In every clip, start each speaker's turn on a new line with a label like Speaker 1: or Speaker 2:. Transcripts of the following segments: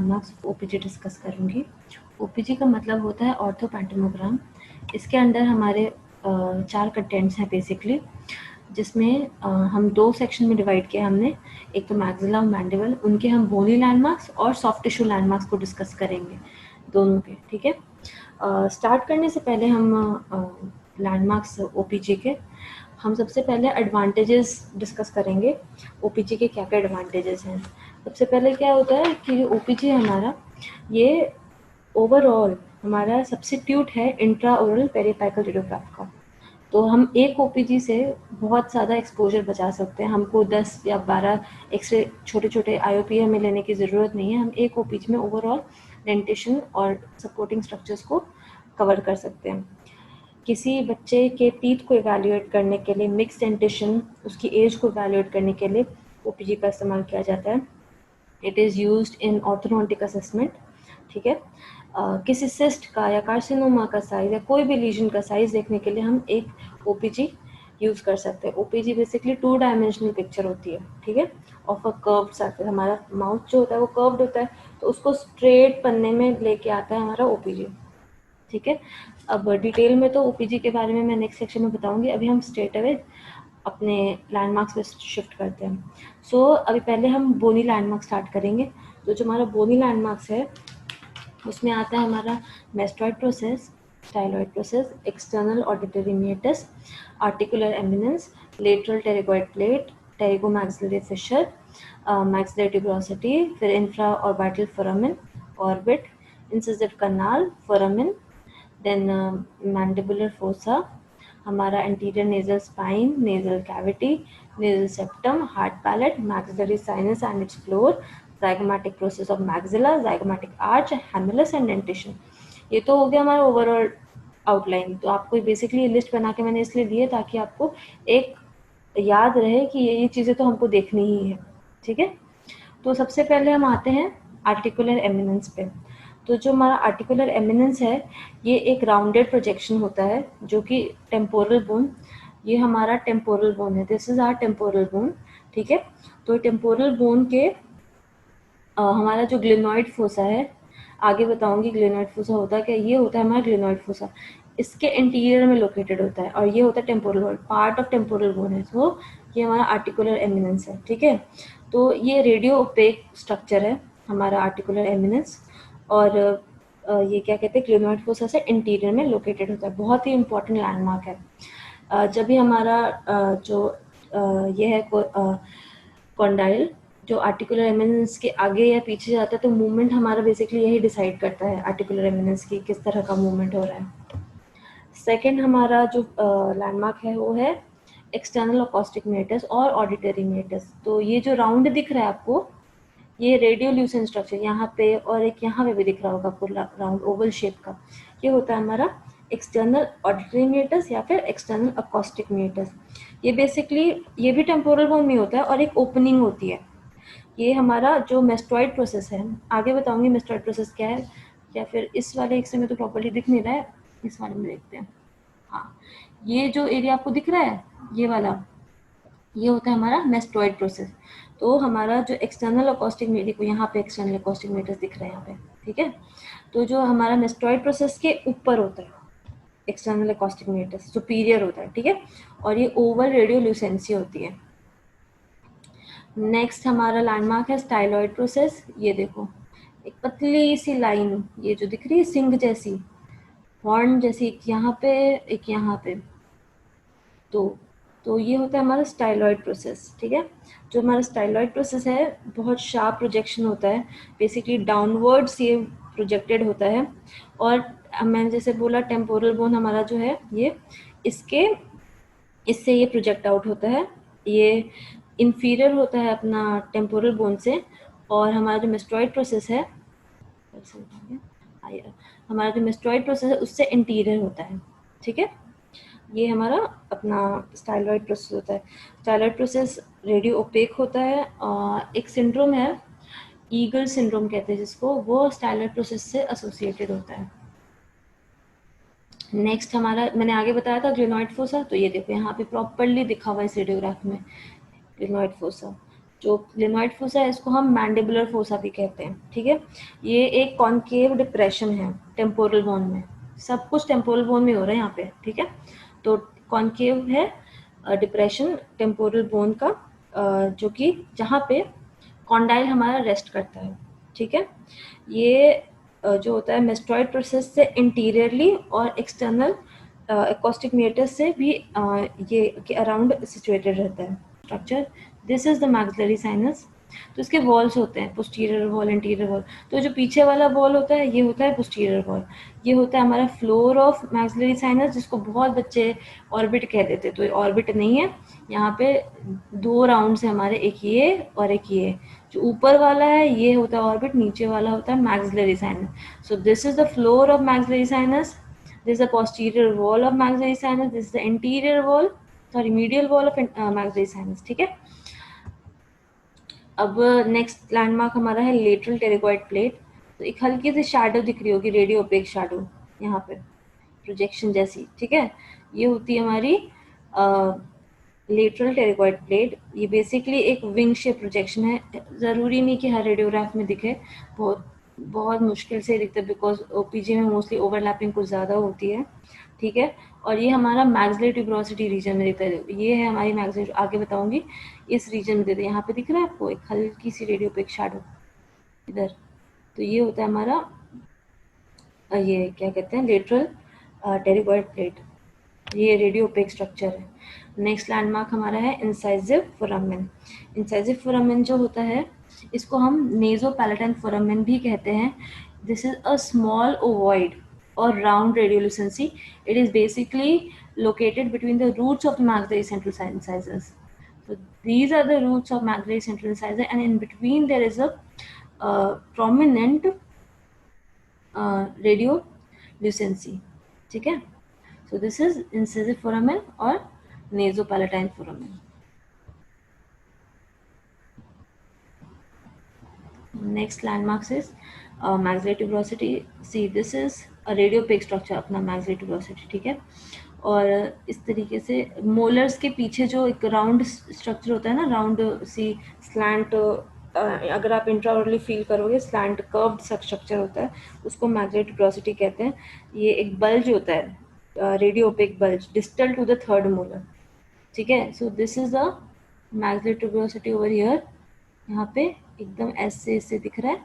Speaker 1: Landmarks OPG discuss करूँगी। OPG का मतलब होता है ऑर्थोपैंटोमोग्राम। इसके अंदर हमारे 4 कंटेंट्स हैं बेसिकली, जिसमें हम 2 सेक्शन में डिवाइड किया हमने। एक तो मैक्सिला और मैंडिबल, उनके हम बोनी लैंडमार्क्स और सॉफ्ट टिश्यू लैंडमार्क्स को डिस्कस करेंगे, दोनों के, ठीक है। स्टार्ट करने से पहले हम लैंडमार्क्स ओपीजी के, हम सबसे पहले एडवांटेजेस डिस्कस करेंगे। ओपीजी के क्या क्या एडवांटेजेस हैं। सबसे पहले क्या होता है कि ओपीजी हमारा ये ओवरऑल हमारा सब्स्टिट्यूट है इंट्रा ओरल पेरिपेकल रेडियोग्राफ का। तो हम एक ओपीजी से बहुत ज़्यादा एक्सपोजर बचा सकते हैं। हमको 10 या 12 एक्सरे छोटे छोटे आईओपी में लेने की ज़रूरत नहीं है। हम एक ओपीजी में ओवरऑल डेंटेशन और सपोर्टिंग स्ट्रक्चर्स को कवर कर सकते हैं। किसी बच्चे के टीथ को इवैल्यूएट करने के लिए, मिक्स डेंटिशन, उसकी एज को इवैल्यूएट करने के लिए ओपीजी का इस्तेमाल किया जाता है। It is used in orthodontic assessment, ठीक है। किसी सिस्ट का या कार्सिनोमा का साइज या कोई भी लीजन का साइज देखने के लिए हम एक ओपीजी यूज़ कर सकते हैं। ओपीजी बेसिकली 2 डायमेंशनल पिक्चर होती है, ठीक है, ऑफ अ कर्व्ड सरफेस। हमारा माउथ जो होता है वो कर्व्ड होता है, तो उसको स्ट्रेट पन्ने में लेके आता है हमारा ओपीजी, ठीक है। अब डिटेल में तो ओपीजी के बारे में मैं नेक्स्ट सेक्शन में बताऊंगी। अभी हम स्ट्रेट अवे अपने लैंडमार्क्स पे शिफ्ट करते हैं। सो अभी पहले हम बोनी लैंडमार्क स्टार्ट करेंगे। तो जो हमारा बोनी लैंडमार्क्स है उसमें आता है हमारा mastoid process, styloid process, external auditory meatus, articular eminence, lateral pterygoid plate, pterygomaxillary fissure, maxillary tuberosity, फिर infra orbital foramen, orbit, incisive canal, foramen, then mandibular fossa, हमारा anterior nasal spine, nasal cavity, nasal septum, hard palate, maxillary sinus and its floor, zygomatic process of maxilla, zygomatic arch, hamillus and dentition। ये तो हो गया हमारा overall outline. तो आपको basically ये list बना के मैंने इसलिए दी है ताकि आपको एक याद रहे कि ये चीज़ें तो हमको देखनी ही है, ठीक है। तो सबसे पहले हम आते हैं आर्टिकुलर एमिनेंस पे। तो जो हमारा आर्टिकुलर एमिनेंस है ये एक राउंडेड प्रोजेक्शन होता है जो कि टेम्पोरल बोन, ये हमारा टेम्पोरल बोन है, this is our temporal bone, ठीक है। तो टेम्पोरल बोन के हमारा जो ग्लिनॉइड फोसा है, आगे बताऊंगी ग्लिनॉइड फोसा होता है क्या। ये होता है हमारा ग्लिनॉइड फोसा, इसके इंटीरियर में लोकेटेड होता है, और ये होता है temporal bone, part of temporal bone है। तो ये हमारा आर्टिकुलर एमिनेंस है, ठीक है। तो ये रेडियो ओपेक स्ट्रक्चर है हमारा आर्टिकुलर एमिनेंस, और ये क्या कहते हैं ग्लिनॉइड फोसा से इंटीरियर में लोकेटेड होता है। बहुत ही इंपॉर्टेंट लैंडमार्क है। जब भी हमारा ये है कॉन्डाइल जो आर्टिकुलर एमिनेंस के आगे या पीछे जाता है, तो मूवमेंट हमारा बेसिकली यही डिसाइड करता है आर्टिकुलर एमिनेंस की किस तरह का मूवमेंट हो रहा है। सेकंड हमारा जो लैंडमार्क है वो है एक्सटर्नल अकॉस्टिक मेटस और ऑडिटरी मेटस। तो ये जो राउंड दिख रहा है आपको, ये रेडियोल्यूसेंट स्ट्रक्चर यहाँ पे और एक यहाँ पे भी दिख रहा होगा आपको राउंड ओवल शेप का, ये होता है हमारा एक्सटर्नल ऑडिटरी मेटस या फिर एक्सटर्नल अकॉस्टिक मेटस। ये बेसिकली ये भी टेम्पोरल बोन में होता है और एक ओपनिंग होती है। ये हमारा जो मेस्टॉइड प्रोसेस है, आगे बताऊंगी मेस्टॉइड प्रोसेस क्या है, या फिर इस वाले एक्सरे में तो प्रॉपर्ली दिख नहीं रहा है, इस वाले में देखते हैं। हाँ, ये जो एरिया आपको दिख रहा है ये वाला, ये होता है हमारा मेस्टॉइड प्रोसेस। तो हमारा जो एक्सटर्नल अकॉस्टिक मेटर, देखो यहाँ पे एक्सटर्नल अकॉस्टिक मेटर्स दिख रहे हैं यहाँ पे, ठीक है। तो जो हमारा मेस्टॉइड प्रोसेस के ऊपर होता है एक्सटर्नल अकॉस्टिक मेटर्स, सुपीरियर होता है, ठीक है, और ये ओवल रेडियोल्यूसेंसी होती है। नेक्स्ट हमारा लैंडमार्क है स्टाइलॉइड प्रोसेस। ये देखो एक पतली सी लाइन ये जो दिख रही है सिंग जैसी, हॉर्न जैसी, एक यहाँ पे एक यहाँ पे, तो ये होता है हमारा स्टाइलॉइड प्रोसेस, ठीक है। जो हमारा स्टाइलॉइड प्रोसेस है बहुत शार्प प्रोजेक्शन होता है, बेसिकली डाउनवर्ड्स ये प्रोजेक्टेड होता है। और मैंने जैसे बोला टेम्पोरल बोन हमारा जो है ये इसके इससे ये प्रोजेक्ट आउट होता है, ये इंफीरियर होता है अपना टेम्पोरल बोन से। और हमारा जो मेस्टॉइड प्रोसेस है, हमारा जो मेस्टॉइड प्रोसेस है उससे इंटीरियर होता है, ठीक है। ये हमारा अपना स्टाइलॉइड प्रोसेस होता है। स्टाइलॉइड प्रोसेस रेडियो ओपेक होता है। एक सिंड्रोम है ईगल सिंड्रोम कहते हैं जिसको, वो स्टाइलॉइड प्रोसेस से एसोसिएटेड होता है। नेक्स्ट हमारा मैंने आगे बताया था ग्लिनॉइड फोसा, तो ये देखो यहाँ पे प्रॉपरली दिखा हुआ है इस रेडियोग्राफ में ग्लिनॉइड फोसा। जो लिनोइड फोसा है इसको हम मैंडिबुलर फोसा भी कहते हैं, ठीक है। ये एक कॉन्केव डिप्रेशन है टेम्पोरल बोन में, सब कुछ टेम्पोरल बोन में हो रहा है यहाँ पे, ठीक है। तो कॉन्केव है डिप्रेशन टेम्पोरल बोन का, जो कि जहाँ पे कॉन्डाइल हमारा रेस्ट करता है, ठीक है। ये जो होता है मेस्टॉइड प्रोसेस से इंटीरियरली और एक्सटर्नल एकॉस्टिक मेटर्स से भी ये के अराउंड सिचुएटेड रहता है structure. This is the maxillary sinus. तो इसके वॉल्स होते हैं पोस्टीरियर वॉल, इंटीरियर वॉल। तो जो पीछे वाला वॉल होता है ये होता है पोस्टीरियर वॉल, ये होता है हमारा फ्लोर ऑफ मैक्सिलरी साइनस, जिसको बहुत बच्चे ऑर्बिट कह देते। तो ये ऑर्बिट नहीं है, यहाँ पे दो राउंड्स है हमारे, एक ये और एक ये। जो ऊपर वाला है ये होता है ऑर्बिट, नीचे वाला होता है maxillary sinus. So this is the floor of maxillary sinus, this is the posterior wall of maxillary sinus, this is the anterior wall, sorry medial wall of maxillary sinus, ठीक है। अब नेक्स्ट लैंडमार्क हमारा है lateral टेरिकॉइड plate. तो एक हल्की सी shadow दिख रही होगी, रेडियो ओपेक शैडो यहाँ पे, प्रोजेक्शन जैसी, ठीक है। ये होती है हमारी लेटरल टेरिकॉइड प्लेट। ये बेसिकली एक विंग शेप प्रोजेक्शन है, ज़रूरी नहीं कि हर रेडियोग्राफ में दिखे, बहुत बहुत मुश्किल से दिखता है, बिकॉज ओपीजी में मोस्टली ओवरलैपिंग कुछ ज़्यादा होती है, ठीक है। और ये हमारा मैक्सिलरी ट्यूबरोसिटी रीजन में दिखता है, ये है हमारी मैक्सिलरी, आगे बताऊंगी, इस रीजन में देते हैं। यहाँ पे दिख रहा है आपको एक हल्की सी रेडियो पे एक शैडो इधर। तो ये होता है हमारा ये क्या कहते हैं लेटरल टेरिकॉइड प्लेट, ये रेडियो ओपेक स्ट्रक्चर है। नेक्स्ट लैंडमार्क हमारा है इंसाइजिव फोरामेन। इंसाइजिव फोरामेन जो होता है इसको हम नेजोपैलेटाइन फोरामेन भी कहते हैं। This is a small ovoid और round radiolucency. It is basically located between the roots of the maxillary central incisors. So these are the roots of maxillary central incisor, and in between there is a prominent radiolucency, ठीक है। So this is incisive foramen or nasopalatine foramen. Next landmarks is maxillary tuberosity. See, this is a radiopaque structure अपना maxillary tuberosity, ठीक है। और इस तरीके से molars के पीछे जो एक राउंड स्ट्रक्चर होता है ना, राउंड सी स्लैंट, अगर आप इंट्राओरली फील करोगे स्लैंट कर्व्ड स्ट्रक्चर होता है, उसको मैक्सिलरी ट्यूबरोसिटी कहते हैं। ये एक बल्ज होता है, radiopaque bulge distal to the third molar, ठीक है। So this is the maxillary tuberosity over here, यहाँ पे एकदम ऐसे ऐसे दिख रहा है,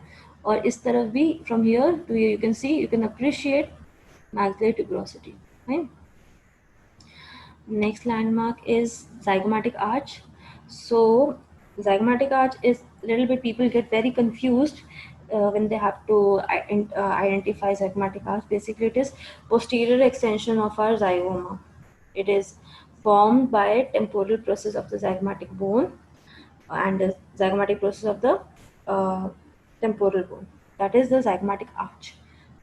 Speaker 1: और इस तरफ भी from here to here you can see, you can appreciate maxillary tuberosity, right. Next landmark is zygomatic arch. So zygomatic arch is little bit, people get very confused when they have to identify zygomatic arch. Basically it is posterior extension of our zygoma. It is formed by temporal process of the zygomatic bone and the zygomatic process of the temporal bone, that is the zygomatic arch.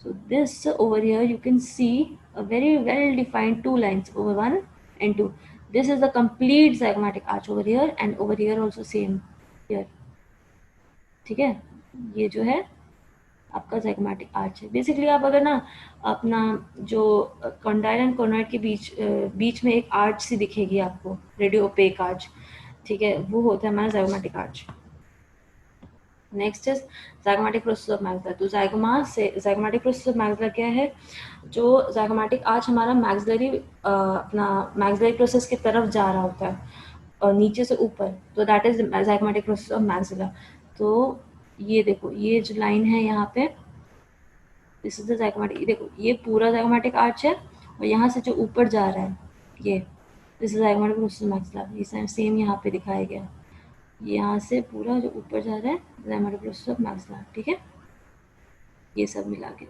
Speaker 1: So this over here you can see a very well defined two lines over 1 and 2. This is the complete zygomatic arch over here, and over here also same here, ठीक है। ये जो है आपका zygomatic arch है। Basically आप अगर ना अपना जो कॉन्डाइल एंड कॉर्नोइड के बीच में एक आर्च सी दिखेगी आपको, रेडियो ओपेक आर्च, ठीक है, वो होता है हमारा zygomatic arch। Next is zygomatic process of maxilla। तो zygomatic process of maxilla क्या है, जो zygomatic arch हमारा मैक्सिलरी अपना मैक्सिलरी प्रोसेस की तरफ जा रहा होता है और नीचे से ऊपर, तो that is zygomatic process of maxilla। तो ये देखो, ये जो लाइन है यहाँ पे, दिस इज द zygomatic, देखो ये पूरा zygomatic arch है, और यहाँ से जो ऊपर जा रहा है ये, this is zygomatic process of maxilla। ये सेम यहाँ पे दिखाया गया, यहाँ से पूरा जो ऊपर जा रहा है zygomatic process of maxilla, ठीक है। ये सब मिला के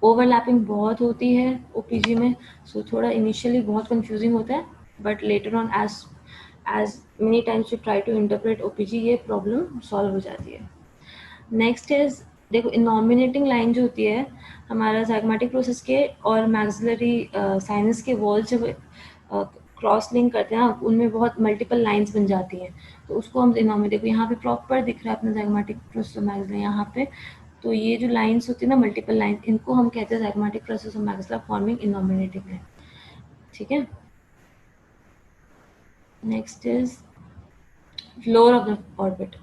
Speaker 1: ओवरलैपिंग बहुत होती है ओपीजी में, सो थोड़ा इनिशियली बहुत कंफ्यूजिंग होता है, but later on as many times you try to interpret OPG ये प्रॉब्लम सॉल्व हो जाती है। नेक्स्ट इज, देखो इनॉमिनेटिंग लाइन जो होती है हमारा zygomatic प्रोसेस के और मैक्सिलरी साइनस के वॉल जब क्रॉस लिंक करते हैं ना, उनमें बहुत मल्टीपल लाइंस बन जाती हैं, तो उसको हम इनॉमिनेट, देखो यहाँ पे प्रॉपर दिख रहा है अपना zygomatic प्रोसेस मैक्सिलरी यहाँ पे, तो ये जो लाइंस होती है ना मल्टीपल लाइन, इनको हम कहते हैं zygomatic process of maxilla forming innominating line, ठीक है। Next is floor of the orbit.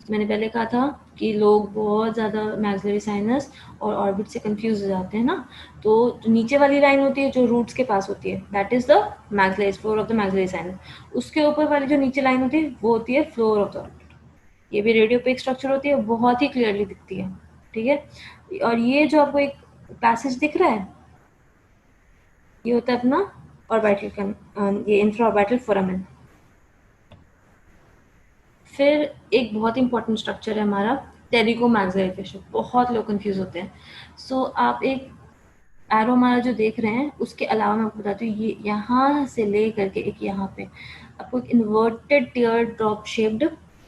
Speaker 1: मैंने पहले कहा था कि लोग बहुत ज़्यादा मैक्सिलरी साइनस और ऑर्बिट से कंफ्यूज हो जाते हैं ना, तो जो नीचे वाली लाइन होती है जो रूट्स के पास होती है, that is the maxillary floor of the maxillary sinus. उसके ऊपर वाली जो नीचे लाइन होती है वो होती है फ्लोर ऑफ द ऑर्बिट। ये भी रेडियोपेक स्ट्रक्चर होती है, बहुत ही क्लियरली दिखती है, ठीक है। और ये जो आपको एक पैसेज दिख रहा है, ये होता है अपना ऑर्बिटल, ये इंफ्रा ऑर्बिटल फोरामेन। फिर एक बहुत इंपॉर्टेंट स्ट्रक्चर है हमारा टेरिको मैक्सिलरी फिशर, बहुत लोग कंफ्यूज होते हैं। सो आप एक एरो हमारा जो देख रहे हैं उसके अलावा मैं आपको बताती हूँ, ये यहाँ से ले करके एक यहाँ पे आपको एक inverted tier drop shaped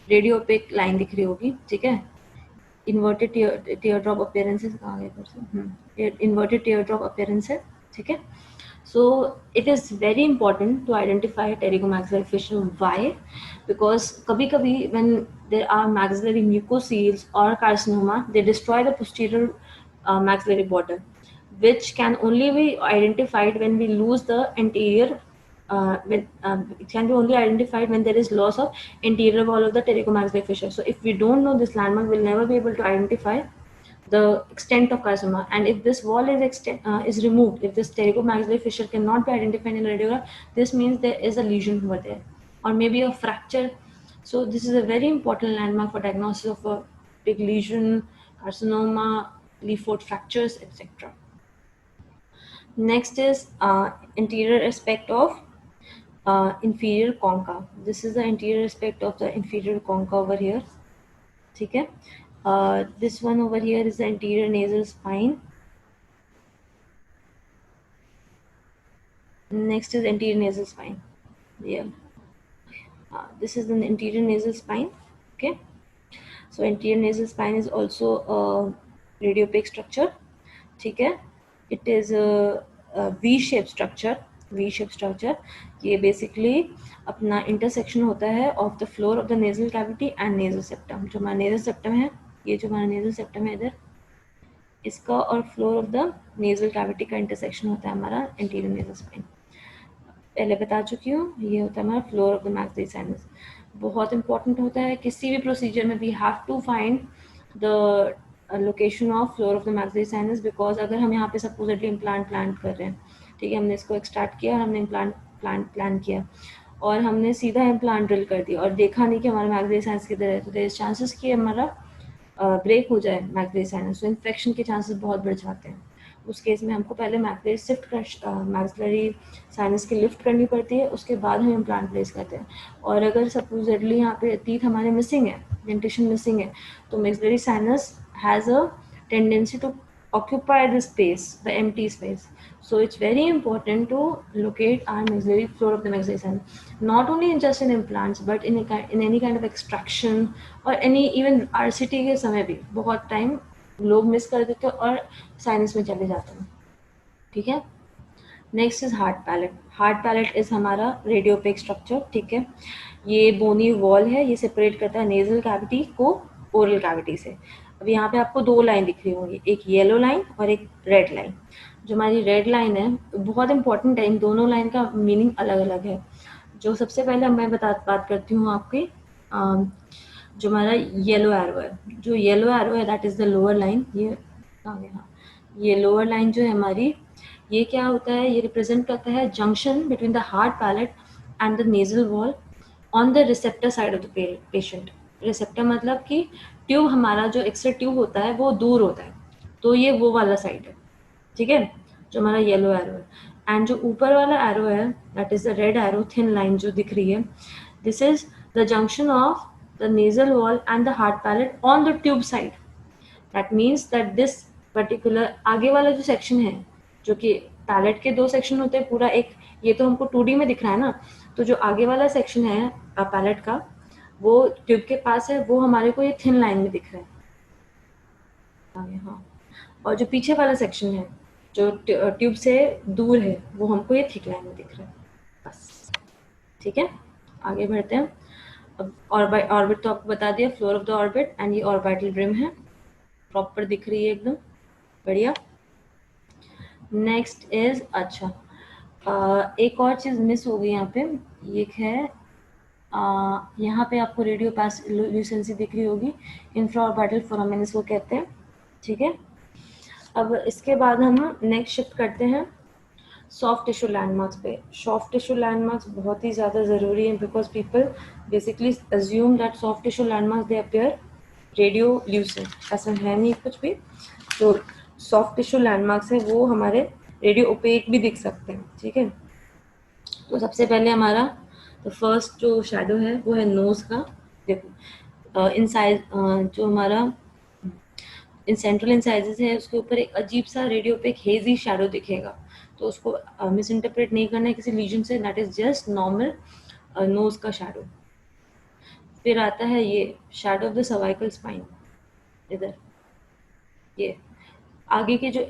Speaker 1: radiopaque line दिख रही होगी, ठीक है। इन्वर्टेड टीयर ड्रॉप अपीयरेंसेस कहाँ गए फिर से, इन्वर्टेड टीयर ड्रॉप अपीयरेंस है, ठीक है। So it is very important to identify pterygomaxillary fissure. Why? Because kabhi-kabhi when there are maxillary mucoceles or carcinoma, they destroy the posterior maxillary border, which can only be identified when we lose the anterior. It can be only identified when there is loss of anterior wall of the pterygomaxillary fissure. So if we don't know this landmark, we'll never be able to identify the extent of carcinoma. And if this wall is removed, if this pterygomaxillary fissure cannot be identified in a radiograph, this means there is a lesion over there, or maybe a fracture. So this is a very important landmark for diagnosis of a big lesion, carcinoma, leaf-fold fractures, etc. Next is anterior aspect of inferior concha. This is the anterior aspect of the inferior concha over here, ठीक है। This one over here is the anterior nasal spine. Next is anterior nasal spine. Yeah. This is the anterior nasal spine. Okay. So anterior nasal spine is also a radiopaque structure. ठीक है. It is a V-shaped structure. V-shaped structure. ये basically अपना intersection होता है of the floor of the nasal cavity and nasal septum. जो हमारा nasal septum है, ये जो हमारा nasal septum है इधर, इसका और floor of the nasal cavity का इंटरसेक्शन होता है हमारा एंटीरियर नेजल स्पाइन। पहले बता चुकी हूँ, ये होता है हमारा floor of the maxillary sinus. बहुत इंपॉर्टेंट होता है किसी भी प्रोसीजर में, we have to find the location of floor of the maxillary sinus, because अगर हम यहाँ पे सपोजिटली इम्प्लांट प्लान कर रहे हैं, ठीक है, हमने इसको एक्सट्रैक्ट किया और हमने इम्प्लांट प्लान किया और हमने सीधा इम्प्लांट ड्रिल कर दिया और देखा नहीं कि हमारा मैक्सिलरी साइनस किधर है, तो देयर इज चांसेस कि हमारा ब्रेक हो जाए मैक्सिलरी साइनस, तो इन्फेक्शन के चांसेस बहुत बढ़ जाते हैं। उस केस में हमको पहले मैक्सिलरी साइनस की लिफ्ट करनी पड़ती है, उसके बाद हम इम्प्लांट प्लेस करते हैं। और अगर सपोजिटली यहाँ पे टीथ हमारे मिसिंग है, डेंटिशन मिसिंग है, तो maxillary sinus has a tendency to occupy the space, the empty space. So it's very important to locate our maxillary floor of the maxillary sinus, not only just in implants but in any kind of extraction or any even RCT के समय भी बहुत time लोग miss कर देते हैं और sinus में चले जाते हैं, ठीक है। Next is hard palate. Hard palate is हमारा रेडियोपेक स्ट्रक्चर, ठीक है। ये बोनी वॉल है, ये सेपरेट करता है नेजल कैविटी को ओरल कैविटी से। अब यहाँ पे आपको दो लाइन दिख रही होंगी, एक येलो लाइन और एक रेड लाइन। जो हमारी रेड लाइन है बहुत इंपॉर्टेंट है, इन दोनों लाइन का मीनिंग अलग अलग है। जो सबसे पहले मैं बात करती हूँ आपकी, जो हमारा येलो एरो है, जो येलो एरो है that is the lower line. ये हाँ, ये लोअर लाइन जो है हमारी, ये क्या होता है, ये रिप्रेजेंट करता है junction between the hard palate and the nasal wall on the receptor side of the patient. Receptor मतलब कि ट्यूब, हमारा जो एक्सरे ट्यूब होता है वो दूर होता है, तो ये वो वाला साइड है, ठीक है, जो हमारा येलो एरो है। एंड जो ऊपर वाला एरो है that is the red arrow, thin line जो दिख रही है, this is the junction of the nasal wall and the hard palate on the tube side. That means that this particular आगे वाला जो सेक्शन है, जो कि पैलेट के दो सेक्शन होते हैं पूरा, एक ये तो हमको 2D में दिख रहा है ना, तो जो आगे वाला सेक्शन है पैलेट का वो ट्यूब के पास है, वो हमारे को ये थिन लाइन में दिख रहा है, हाँ। और जो पीछे वाला सेक्शन है जो ट्यूब से दूर है, वो हमको ये थिक लाइन में दिख रहा है, बस, ठीक है। आगे बढ़ते हैं। अब ऑर्बिट तो आपको बता दिया, floor of the orbit, and ये ऑर्बिटल ब्रिम है, प्रॉपर दिख रही है एकदम बढ़िया। नेक्स्ट इज, अच्छा एक और चीज़ मिस हो गई यहाँ पे, ये है यहाँ पे आपको रेडियो पास ल्यूसेंसी दिख रही होगी, इंफ्राऑर्बिटल फोरामेन इसको कहते हैं, ठीक है। अब इसके बाद हम नेक्स्ट शिफ्ट करते हैं सॉफ्ट टिश्यू लैंडमार्क्स पे। सॉफ्ट टिश्यू लैंडमार्क्स बहुत ही ज़्यादा ज़रूरी है because people basically assume that soft tissue landmarks they appear radio Lucent, ऐसा है नहीं कुछ भी। जो सॉफ्ट टिश्यू लैंडमार्क्स है वो हमारे रेडियो ओपेक भी दिख सकते हैं, ठीक है। तो सबसे पहले हमारा तो फर्स्ट जो शेडो है वो है नोज का। देखो इनसाइज जो हमारा इन सेंट्रल इंसाइजेस है उसके ऊपर एक अजीब सा रेडियो पे एक हेजी शैडो दिखेगा, तो उसको मिस इंटरप्रेट नहीं करना है किसी लीजन से, that is just normal nose का शैडो। फिर आता है ये shadow of the cervical spine, इधर ये आगे के जो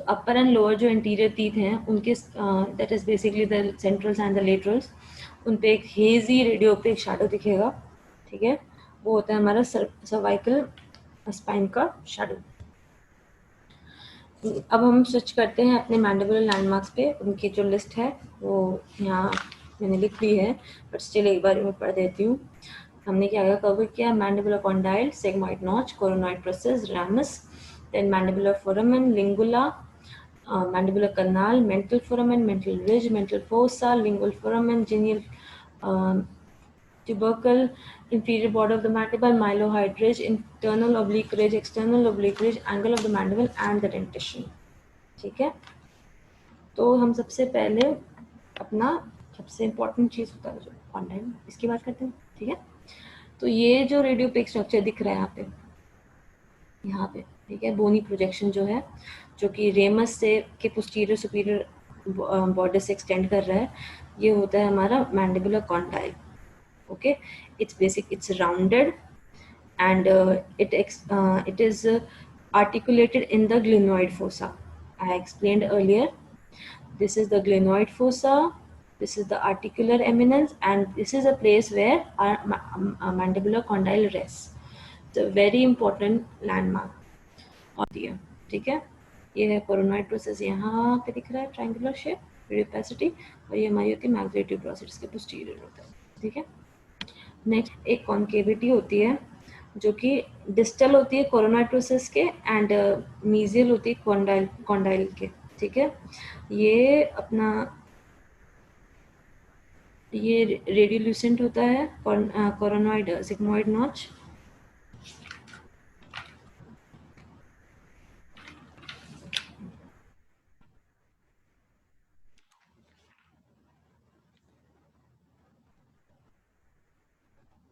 Speaker 1: अपर एंड लोअर जो इंटीरियर टीथ हैं उनके, that is basically the centrals and the laterals, उन पे एक हेजी रेडियो पे एक शैडो दिखेगा, ठीक है। वो होता है हमारा सर्वाइकल स्पाइन का शैडो। अब हम स्विच करते हैं अपने मैंडिबुलर लैंडमार्क्स पे। उनकी जो लिस्ट है वो यहाँ मैंने लिख ली है, बट स्टिल एक बार मैं पढ़ देती हूँ। हमने क्या क्या कवर किया? Mandibular condyle, sigmoid notch, coronoid process, ramus, then mandibular foramen, lingula, mandibular canal, mental foramen, mental ridge, mental fossa, lingual foramen, genial tubercle, inferior border of the mandible, mylohyoid ridge, internal oblique ridge, external oblique ridge, angle of the mandible and the dentition, ठीक है। तो हम सबसे पहले अपना सबसे important चीज़ होता है जो कॉन्डाइल, इसकी बात करते हैं, ठीक है। तो ये जो रेडियोपेक स्ट्रक्चर दिख रहा है यहाँ पे, ठीक है, बोनी प्रोजेक्शन जो है जो कि रेमस से के पोस्टीरियर सुपीरियर बॉर्डर से एक्सटेंड कर रहा है, ये होता है हमारा mandibular condyle, okay. it's rounded and it is articulated in the glenoid fossa. I explained earlier, this is the glenoid fossa, this is the articular eminence, and this is a place where our mandibular condyle rests. It's a very important landmark होती है, ठीक है। ये है coronoid process, यहाँ पे दिख रहा है ट्रायंगुलर शेप, रेडियोपेसिटी, और ये हमारी होती है मैक्सिलरी ट्यूबरोसिस, इसके पोस्टीरियर होता है, ठीक है। नेक्स्ट एक कॉन्केविटी होती है जो कि डिस्टल होती है कोरोनॉइड प्रोसेस के, एंड मीजियल होती है कॉन्डाइल के, ठीक है। ये अपना ये रेडियोल्यूसेंट होता है coronoid sigmoid notch.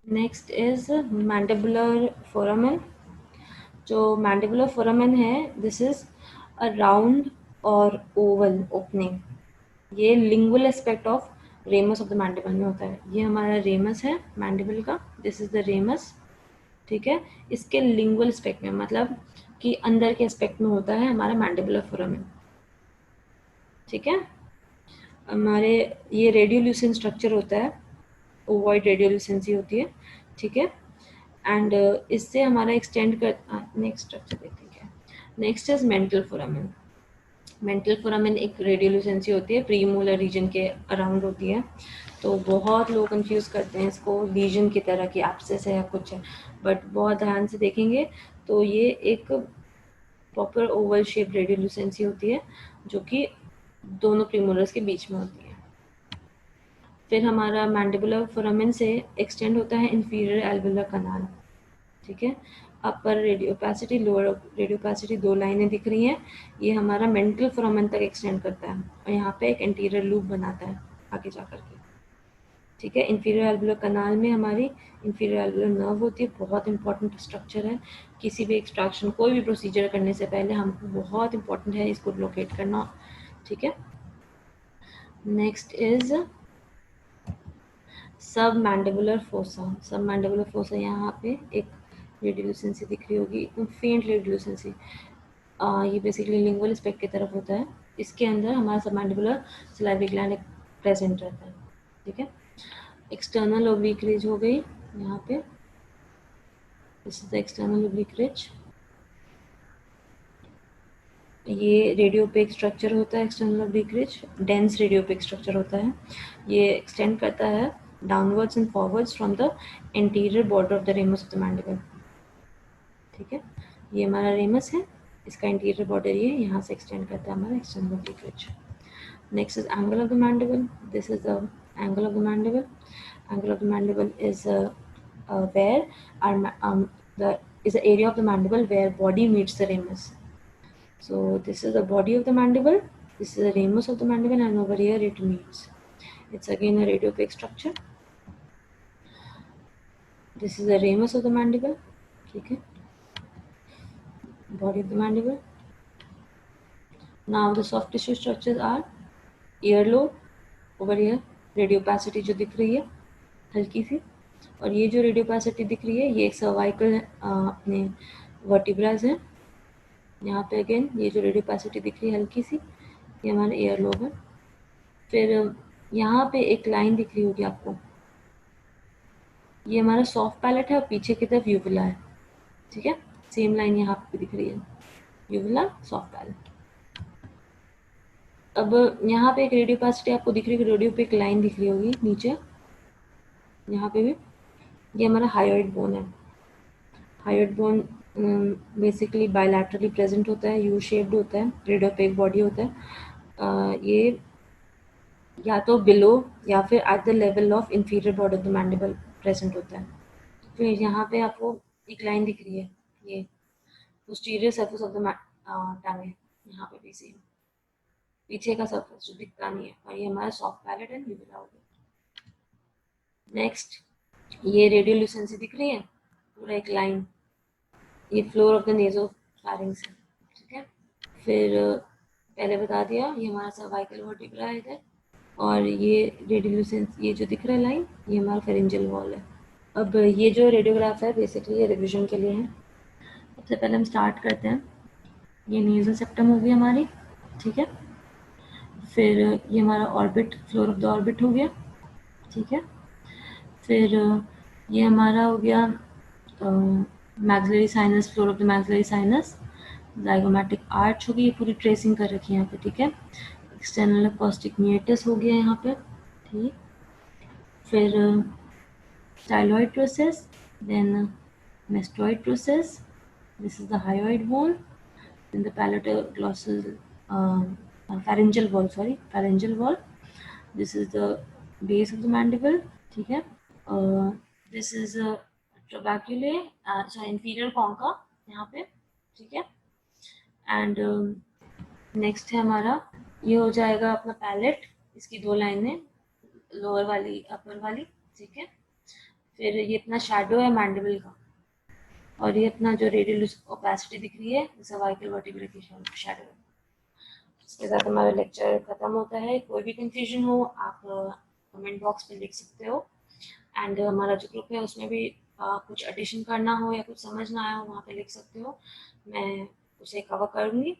Speaker 1: Next is mandibular foramen. जो मैंडिबुलर फोरामेन है दिस इज अ राउंड और ओवल ओपनिंग, ये lingual aspect of ramus of the mandible में होता है। ये हमारा रेमस है मैंडिबल का, दिस इज द रेमस, ठीक है। इसके लिंगुअल एस्पेक्ट में मतलब कि अंदर के एस्पेक्ट में होता है हमारा मैंडिबुलर फोरामेन, ठीक है। हमारे ये रेडियोल्यूसेंट स्ट्रक्चर होता है, ओवॉइड रेडियोल्यूसेंसी होती है, ठीक है। एंड इससे हमारा एक्सटेंड कर नेक्स्ट स्ट्रक्चर देखते हैं। Next is mental foramen. Mental foramen एक रेडियोल्यूसेंसी होती है, प्रीमोलर रीजन के अराउंड होती है, तो बहुत लोग कंफ्यूज करते हैं इसको लीजन की तरह कि एब्सेस है या कुछ है, बट बहुत ध्यान से देखेंगे तो ये एक प्रॉपर ओवल शेप रेडियोल्यूसेंसी होती है जो कि दोनों प्रीमोलर्स के बीच में होती है। फिर हमारा मैंडिबुलर फोरामेन से एक्सटेंड होता है इंफीरियर एल्वेलर कनाल, ठीक है। अपर रेडियोपेसिटी, लोअर रेडियोपेसिटी, दो लाइनें दिख रही हैं, ये हमारा मेंटल फोरामेन तक एक्सटेंड करता है और यहाँ पे एक इंटीरियर लूप बनाता है आगे जा करके, ठीक है। इंफीरियर एल्वेलर कनाल में हमारी इंफीरियर एल्वेलर नर्व होती है, बहुत इंपॉर्टेंट स्ट्रक्चर है। किसी भी एक्सट्रैक्शन कोई भी प्रोसीजर करने से पहले हमको बहुत इंपॉर्टेंट है इसको लोकेट करना, ठीक है। नेक्स्ट इज सब मैंडिबुलर फोसा। सब मैंडिबुलर फोसा यहाँ पे एक रेडियोल्यूसेंसी दिख रही होगी, एकदम फेंट रेडियोल्यूसेंसी, ये बेसिकली लिंगुअल एस्पेक्ट की तरफ होता है। इसके अंदर हमारा सब मैंडिबुलर सलाइवरी ग्लैंड प्रेजेंट रहता है, ठीक है। एक्सटर्नल ओब्लिक रिज हो गई यहाँ पे, this is the external oblique ridge. ये रेडियोपेक स्ट्रक्चर होता है external oblique ridge, dense radiopaque structure होता है, ये एक्सटेंड करता है downwards and forwards from the anterior border of the ramus of the mandible. ठीक है, ये हमारा रेमस है, इसका इंटीरियर बॉर्डर ये यहाँ से एक्सटेंड करता है हमारा external oblique ridge. Next is angle of the mandible. This is the angle of the mandible. Angle of the mandible is where the area of the mandible where body meets the ramus. So this is the body of the mandible. This is the ramus of the mandible, and over here it meets. It's again a radiopaque structure. This is the ramus of the mandible. Okay. Body of the mandible. Now the soft tissue structures are earlobe. Over here रेडियोपैसिटी जो दिख रही है हल्की सी, और ये जो रेडियोपैसिटी दिख रही है ये एक सर्वाइकल अपने वर्टिब्राज है. यहाँ पे अगेन ये जो रेडियोपैसिटी दिख रही है हल्की सी, ये हमारा ईयरलोब है. फिर यहाँ पे एक लाइन दिख रही होगी आपको, ये हमारा सॉफ्ट पैलेट है और पीछे की तरफ यूविला है. ठीक है, सेम लाइन यहाँ पे दिख रही है, यूविला सॉफ्ट पैलेट. अब यहाँ पे एक रेडियोपैसिटी आपको दिख रही है, रेडियो पे एक लाइन दिख रही होगी नीचे, यहाँ पे भी ये हमारा हायोइड बोन है. Hyoid bone basically bilaterally present होता है, यू शेप्ड होता है, रेडियोपेक बॉडी होता है. ये या तो बिलो या फिर at the level of inferior border of the mandible present होता है. फिर यहाँ पे आपको एक लाइन दिख रही है, ये posterior surface of the tongue है, यहाँ पे भी सेम पीछे का सरफेस जो दिखता नहीं है, और ये हमारा सॉफ्ट पैलेट एंड यूविला हो गया. नेक्स्ट ये रेडियोल्यूसेंसी दिख रही है, पूरा एक लाइन, ये फ्लोर ऑफ द नेसोफैरिंक्स है. ठीक है, फिर पहले बता दिया ये हमारा सर्वाइकल वर्टिब्रा है इधर, और ये रेडियोल्यूसेंस ये जो दिख रहा है लाइन, ये हमारा फेरेंजियल वॉल है. अब ये जो रेडियोग्राफ है बेसिकली ये रिविजन के लिए है. सबसे पहले हम स्टार्ट करते हैं, ये नेजल सेप्टम होगी हमारी. ठीक है, फिर ये हमारा orbit, floor of the orbit हो गया. ठीक है, फिर ये हमारा हो गया maxillary sinus, floor of the maxillary sinus. Zygomatic arch होगी, ये पूरी ट्रेसिंग कर रखी है यहाँ पे. ठीक है, एक्सटर्नल अकॉस्टिक मिएटस हो गया यहाँ पे. ठीक, फिर styloid process, then mastoid process. This is the hyoid bone, then the palatoglossal pharyngeal wall. Pharyngeal wall. This is the base of the mandible. ठीक है, this is trabeculae, inferior concha यहाँ पे. ठीक है, and next है हमारा, ये हो जाएगा अपना पैलेट, इसकी दो लाइनें, लोअर वाली अपर वाली. ठीक है, फिर ये अपना शैडो है मैंडिबल का, और ये अपना जो रेडियल ओपेसिटी दिख रही है सर्वाइकल वर्टिब्रा की शैडो है. इसके साथ हमारा लेक्चर खत्म होता है. कोई भी कंफ्यूजन हो आप कमेंट बॉक्स में लिख सकते हो, एंड हमारा जो ग्रुप है उसमें भी कुछ एडिशन करना हो या कुछ समझ ना आया हो वहाँ पे लिख सकते हो, मैं उसे कवर करूँगी.